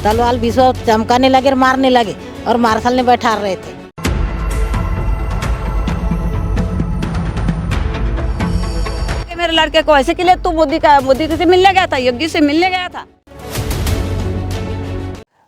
तलवार बीसो चमकाने लगे और मारने लगे और मार्शल ने बैठा रहे थे। मेरे लड़के को ऐसे के लिए तू मोदी से मिलने गया था, योगी से मिलने गया था।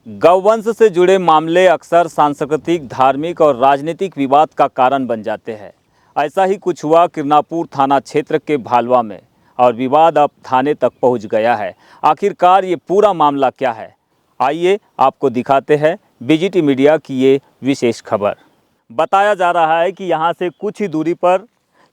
गौवंश से जुड़े मामले अक्सर सांस्कृतिक, धार्मिक और राजनीतिक विवाद का कारण बन जाते हैं। ऐसा ही कुछ हुआ किरनापुर थाना क्षेत्र के भालवा में और विवाद अब थाने तक पहुंच गया है। आखिरकार ये पूरा मामला क्या है, आइए आपको दिखाते हैं बीजीटी मीडिया की ये विशेष खबर। बताया जा रहा है कि यहाँ से कुछ ही दूरी पर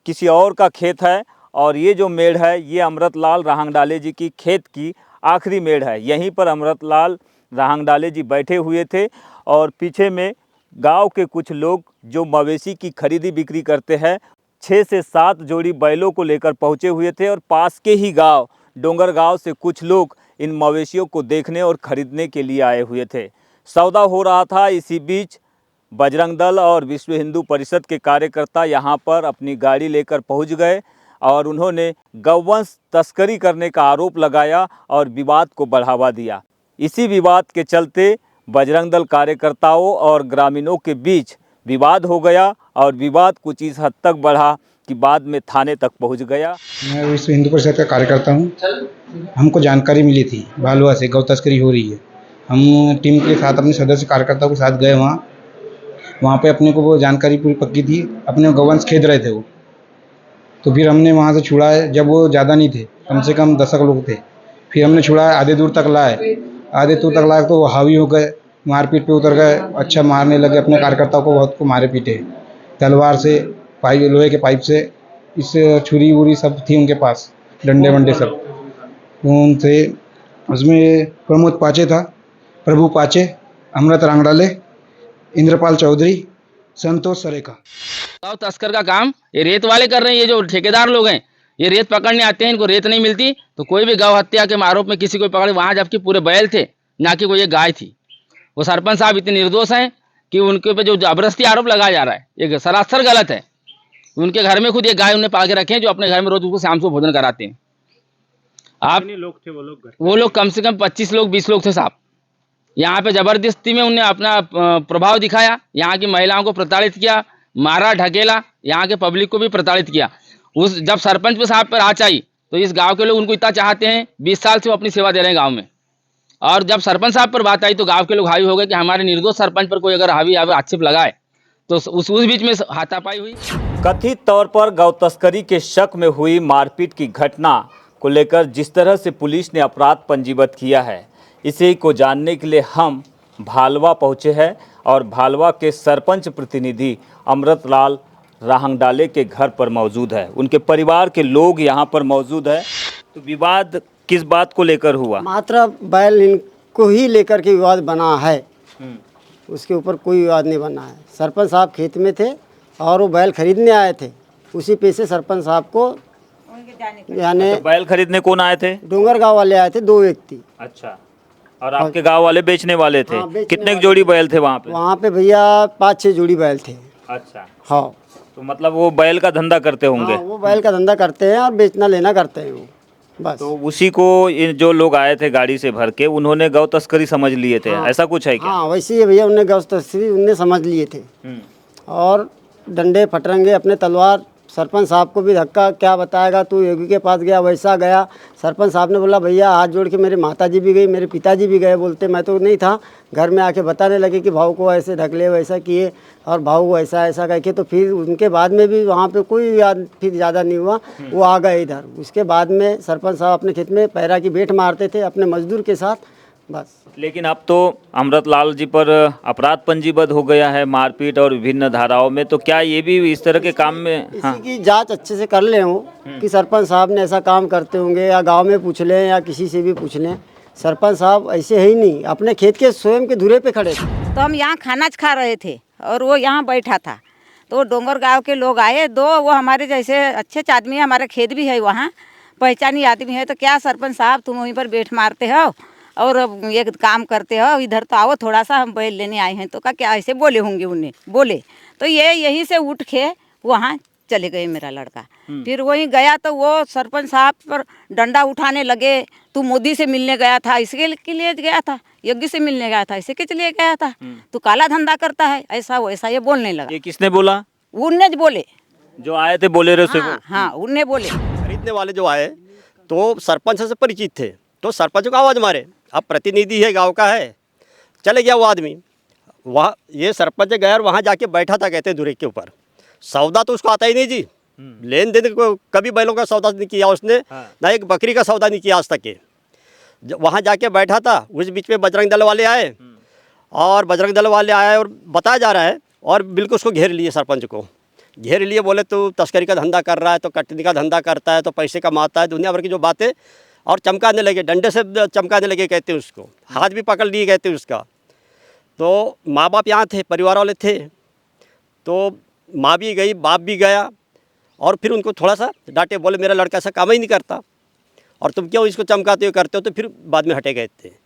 किसी और का खेत है और ये जो मेड़ है ये अमृतलाल राहंगडाले जी की खेत की आखिरी मेड़ है। यहीं पर अमृतलाल राहंगडाले जी बैठे हुए थे और पीछे में गांव के कुछ लोग जो मवेशी की खरीदी बिक्री करते हैं 6 से 7 जोड़ी बैलों को लेकर पहुंचे हुए थे और पास के ही गांव डोंगर गांव से कुछ लोग इन मवेशियों को देखने और ख़रीदने के लिए आए हुए थे। सौदा हो रहा था। इसी बीच बजरंग दल और विश्व हिंदू परिषद के कार्यकर्ता यहां पर अपनी गाड़ी लेकर पहुंच गए और उन्होंने गौवंश तस्करी करने का आरोप लगाया और विवाद को बढ़ावा दिया। इसी विवाद के चलते बजरंग दल कार्यकर्ताओं और ग्रामीणों के बीच विवाद हो गया और विवाद कुछ इस हद तक बढ़ा कि बाद में थाने तक पहुंच गया। मैं विश्व हिंदू परिषद का कार्यकर्ता हूं। हमको जानकारी मिली थी भालुआ से गौ तस्करी हो रही है। हम टीम के साथ अपने सदस्य कार्यकर्ताओं के साथ गए वहाँ पे अपने को वो जानकारी पूरी पक्की थी। अपने गौवंश खेद रहे थे वो, तो फिर हमने वहाँ से छुड़ाए। जब वो ज़्यादा नहीं थे, कम से कम 10 लोग थे, फिर हमने छुड़ाया। आधे दूर तक लाए तो वो हावी हो गए, मारपीट पे उतर गए। अच्छा मारने लगे, अपने कार्यकर्ताओं को बहुत को मारे पीटे, तलवार से, पाइप, लोहे के पाइप से, इस छुरी वुरी सब थी उनके पास, डंडे वंडे सब उनसे। उसमें प्रमोद पाचे था, प्रभु पाचे, अमृत रांगडाले, इंद्रपाल चौधरी, संतोष सरेका। गाँव तस्कर का काम ये रेत वाले कर रहे हैं। ये जो ठेकेदार लोग हैं ये रेत पकड़ने आते हैं, इनको रेत नहीं मिलती तो कोई भी गौ हत्या के आरोप में किसी को पकड़े, वहाँ जबकि पूरे बैल थे ना कि कोई ये गाय थी। वो सरपंच साहब इतने निर्दोष हैं कि उनके पे जो जबरदस्ती आरोप लगाया जा रहा है ये सरासर गलत है। उनके घर में खुद ये गाय उन्हें पाल के रखे हैं, जो अपने घर में रोज उसको शाम को भोजन कराते हैं। आप लोग थे वो लोग कम से कम 25 लोग 20 लोग थे साहब। यहाँ पे जबरदस्ती में उन्हें अपना प्रभाव दिखाया, यहाँ की महिलाओं को प्रताड़ित किया, मारा, ढकेला, यहाँ के पब्लिक को भी प्रताड़ित किया। उस जब सरपंच पे साहब पर आँच आई तो इस गांव के लोग उनको इतना चाहते हैं, 20 साल से वो अपनी सेवा दे रहे हैं गांव में। और जब सरपंच साहब पर बात आई तो गांव के लोग हावी हो गए कि हमारे निर्दोष सरपंच पर कोई अगर हावी आक्षेप लगाए तो उस बीच में हाथापाई हुई। कथित तौर पर गौ तस्करी के शक में हुई मारपीट की घटना को लेकर जिस तरह से पुलिस ने अपराध पंजीबद्ध किया है, इसी को जानने के लिए हम भालवा पहुंचे हैं और भालवा के सरपंच प्रतिनिधि अमृतलाल राहंगडाले के घर पर मौजूद है। उनके परिवार के लोग यहाँ पर मौजूद है। तो विवाद किस बात को लेकर हुआ? मात्र बैल इनको ही लेकर के विवाद बना है, उसके ऊपर कोई विवाद नहीं बना है। सरपंच साहब खेत में थे और वो बैल खरीदने आए थे, उसी पैसे सरपंच साहब को यानी बैल खरीदने कौन आए थे? डोंगर गांव वाले आए थे, 2 व्यक्ति। अच्छा, और आपके गांव वाले बेचने वाले थे? हाँ, बेचने कितने जोड़ी बैल थे वहाँ पे? वहाँ पे भैया 5-6 जोड़ी बैल थे। अच्छा, हाँ, तो मतलब वो बैल का धंधा करते होंगे? हाँ, वो बैल का धंधा करते हैं और बेचना लेना करते हैं वो, बस। तो उसी को ये जो लोग आए थे गाड़ी से भर के, उन्होंने गौ तस्करी समझ लिए थे। हाँ, ऐसा कुछ है क्या? हाँ, वैसे ही भैया उन्हें गौ तस्करी उनने समझ लिए थे और डंडे फटरंगे अपने तलवार। सरपंच साहब को भी धक्का, क्या बताएगा तू, योगी के पास गया, वैसा गया। सरपंच साहब ने बोला भैया हाथ जोड़ के, मेरे माताजी भी गई, मेरे पिताजी भी गए, बोलते मैं तो नहीं था। घर में आके बताने लगे कि भाऊ को ऐसे ढकले, वैसा किए और भाऊ को ऐसा ऐसा करके। तो फिर उनके बाद में भी वहाँ पे कोई याद फिर ज़्यादा नहीं हुआ, वो आ गए इधर। उसके बाद में सरपंच साहब अपने खेत में पैरा की बेट मारते थे अपने मजदूर के साथ, बस। लेकिन अब तो अमृतलाल जी पर अपराध पंजीबद्ध हो गया है, मारपीट और विभिन्न धाराओं में। तो क्या ये भी इस तरह के काम में इसी की जांच अच्छे से कर ले हो कि सरपंच साहब ने ऐसा काम करते होंगे, या गांव में पूछ लें या किसी से भी पूछ लें। सरपंच साहब ऐसे है ही नहीं, अपने खेत के स्वयं के धुरे पे खड़े थे। तो हम यहाँ खाना खा रहे थे और वो यहाँ बैठा था, तो डोंगर गांव के लोग आए 2, वो हमारे जैसे अच्छे आदमी है, हमारा खेत भी है वहाँ, पहचानी आदमी है। तो क्या सरपंच साहब तुम वहीं पर बैठ मारते हो और एक काम करते हो, इधर तो आओ थोड़ा सा, हम बैल लेने आए हैं। तो क्या ऐसे बोले होंगे उन्हें, बोले तो ये यहीं से उठ के वहाँ चले गए मेरा लड़का। फिर वहीं गया तो वो सरपंच साहब पर डंडा उठाने लगे, तू मोदी से मिलने गया था, इसके लिए गया था, योगी से मिलने गया था, इसी के लिए गया था, तू काला धंधा करता है, ऐसा वैसा ये बोलने लगा। ये किसने बोला? उनने बोले, जो आए थे बोलेरो से वो? हाँ उनने बोले। खरीदने वाले जो आए तो सरपंच से परिचित थे, तो सरपंच को आवाज़ मारे, अब प्रतिनिधि है गांव का है, चले गया वो आदमी वहाँ। ये सरपंच गया और वहाँ जाके बैठा था, कहते दूरे के ऊपर। सौदा तो उसको आता ही नहीं जी, लेन देन को कभी बैलों का सौदा नहीं किया उसने, ना एक बकरी का सौदा नहीं किया आज तक के। वहाँ जाके बैठा था, उस बीच में बजरंग दल वाले आए, और बजरंग दल वाले आए और बताया जा रहा है, और बिल्कुल उसको घेर लिए, सरपंच को घेर लिए, बोले तू तस्करी का धंधा कर रहा है, तो कटनी का धंधा करता है, तो पैसे कमाता है, दुनिया भर की जो बातें, और चमकाने लगे, डंडे से चमकाने लगे, कहते हैं उसको, हाथ भी पकड़ लिए कहते हैं उसका। तो माँ बाप यहाँ थे, परिवार वाले थे, तो माँ भी गई, बाप भी गया, और फिर उनको थोड़ा सा डांटे, बोले मेरा लड़का ऐसा काम ही नहीं करता और तुम क्यों इसको चमकाते हो करते हो, तो फिर बाद में हटे गए थे।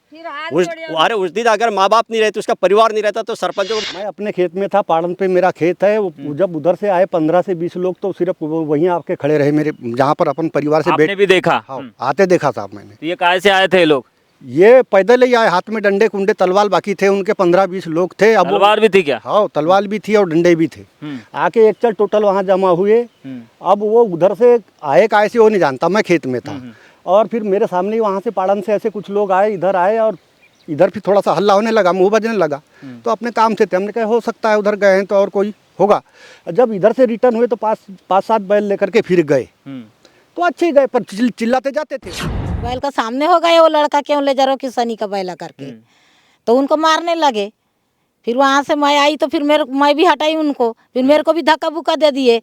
उस दिन अगर माँ बाप नहीं रहते, उसका परिवार नहीं रहता, तो सरपंच को। मैं अपने खेत में था, पाड़न पे मेरा खेत है, वो जब उधर से आए 15 से 20 लोग, तो सिर्फ वहीं आके खड़े रहे मेरे, जहाँ पर अपन परिवार से आपने भी देखा? हाँ, आते देखा साहब मैंने। तो ये कहाँ से आए थे लोग? ये पैदल ही आए, हाथ में डंडे कुंडे तलवार बाकी थे उनके, 15-20 लोग थे। अब तलवार भी थी क्या? हाँ, तलवार भी थी और डंडे भी थे। आके एक चल टोटल वहाँ जमा हुए। अब वो उधर से आए काहे से वो नहीं जानता, मैं खेत में था, और फिर मेरे सामने ही वहाँ से पाड़न से ऐसे कुछ लोग आए, इधर आए, और इधर फिर थोड़ा सा हल्ला होने लगा, मुँह बजने लगा। तो अपने काम से थे, हमने कहा हो सकता है उधर गए हैं तो और कोई होगा। जब इधर से रिटर्न हुए तो 5-7 बैल लेकर के फिर गए, तो अच्छे गए, पर चिल्लाते जाते थे। बैल का सामने हो गए, वो लड़का क्यों ले जा रहे हो किसानी का बैला करके, तो उनको मारने लगे। फिर वहाँ से मैं आई तो फिर मैं भी हटाई उनको, फिर मेरे को भी धक्का बुक्का दे दिए।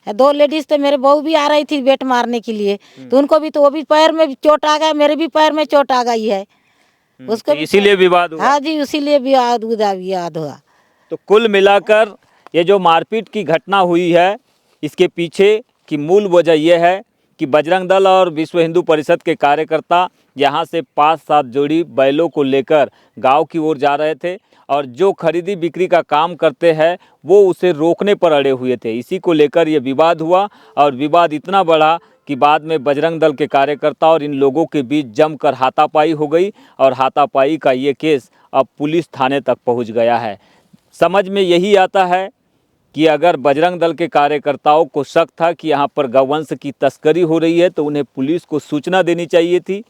2 लेडीज थे, मेरे बहू भी आ रही थी बेट मारने के लिए, तो उनको भी, तो वो भी पैर में चोट आ गया, मेरे भी पैर में चोट आ गई है, उसको इसीलिए विवाद हुआ? हाँ जी, इसीलिए विवाद हुआ। तो कुल मिलाकर ये जो मारपीट की घटना हुई है, इसके पीछे की मूल वजह यह है कि बजरंग दल और विश्व हिंदू परिषद के कार्यकर्ता यहाँ से 5-7 जोड़ी बैलों को लेकर गांव की ओर जा रहे थे, और जो खरीदी बिक्री का काम करते हैं वो उसे रोकने पर अड़े हुए थे। इसी को लेकर ये विवाद हुआ, और विवाद इतना बढ़ा कि बाद में बजरंग दल के कार्यकर्ता और इन लोगों के बीच जमकर हाथापाई हो गई, और हाथापाई का ये केस अब पुलिस थाने तक पहुँच गया है। समझ में यही आता है कि अगर बजरंग दल के कार्यकर्ताओं को शक था कि यहाँ पर गौवंश की तस्करी हो रही है, तो उन्हें पुलिस को सूचना देनी चाहिए थी,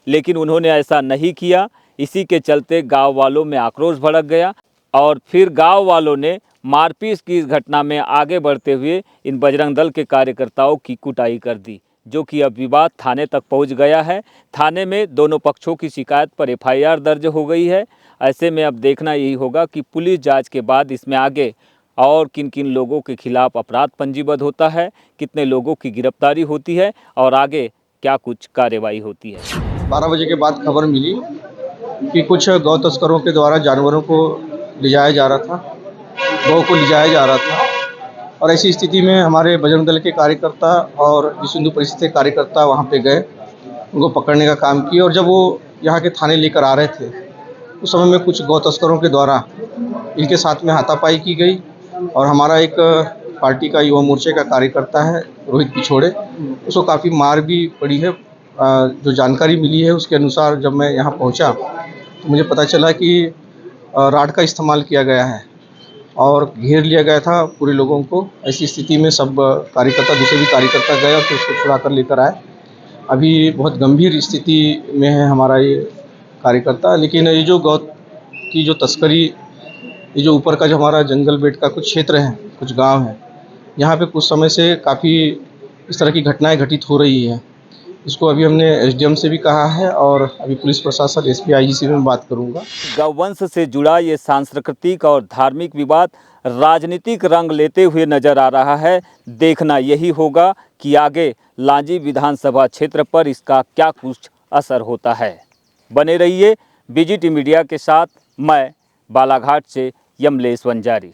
लेकिन उन्होंने ऐसा नहीं किया। इसी के चलते गांव वालों में आक्रोश भड़क गया, और फिर गांव वालों ने मारपीट की इस घटना में आगे बढ़ते हुए इन बजरंग दल के कार्यकर्ताओं की कुटाई कर दी, जो कि अब विवाद थाने तक पहुँच गया है। थाने में दोनों पक्षों की शिकायत पर FIR दर्ज हो गई है। ऐसे में अब देखना यही होगा कि पुलिस जाँच के बाद इसमें आगे और किन किन लोगों के खिलाफ अपराध पंजीबद्ध होता है, कितने लोगों की गिरफ्तारी होती है, और आगे क्या कुछ कार्रवाई होती है। 12 बजे के बाद खबर मिली कि कुछ गौ तस्करों के द्वारा जानवरों को ले जाया जा रहा था, गौ को ले जाया जा रहा था, और ऐसी स्थिति में हमारे बजरंग दल के कार्यकर्ता और विश्व हिंदू परिषद के कार्यकर्ता वहाँ पे गए, उनको पकड़ने का काम किया। और जब वो यहाँ के थाने लेकर आ रहे थे, उस समय में कुछ गौ तस्करों के द्वारा इनके साथ में हाथापाई की गई, और हमारा एक पार्टी का युवा मोर्चे का कार्यकर्ता है रोहित पिछोड़े, उसको काफ़ी मार भी पड़ी है। जो जानकारी मिली है उसके अनुसार जब मैं यहाँ पहुँचा तो मुझे पता चला कि राड का इस्तेमाल किया गया है और घेर लिया गया था पूरे लोगों को। ऐसी स्थिति में सब कार्यकर्ता, दूसरे भी कार्यकर्ता गए और फिर उसको छुड़ा कर लेकर आए। अभी बहुत गंभीर स्थिति में है हमारा ये कार्यकर्ता। लेकिन ये जो गौ की जो तस्करी, ये जो ऊपर का जो हमारा जंगल बेट का कुछ क्षेत्र है, कुछ गांव है, यहाँ पे कुछ समय से काफ़ी इस तरह की घटनाएं घटित हो रही है। इसको अभी हमने SDM से भी कहा है, और अभी पुलिस प्रशासन SP IG से भी मैं बात करूँगा। गौवंश से जुड़ा ये सांस्कृतिक और धार्मिक विवाद राजनीतिक रंग लेते हुए नजर आ रहा है। देखना यही होगा कि आगे लांजी विधानसभा क्षेत्र पर इसका क्या कुछ असर होता है। बने रहिए BGT मीडिया के साथ। मैं बालाघाट से यमलेश वंजारी।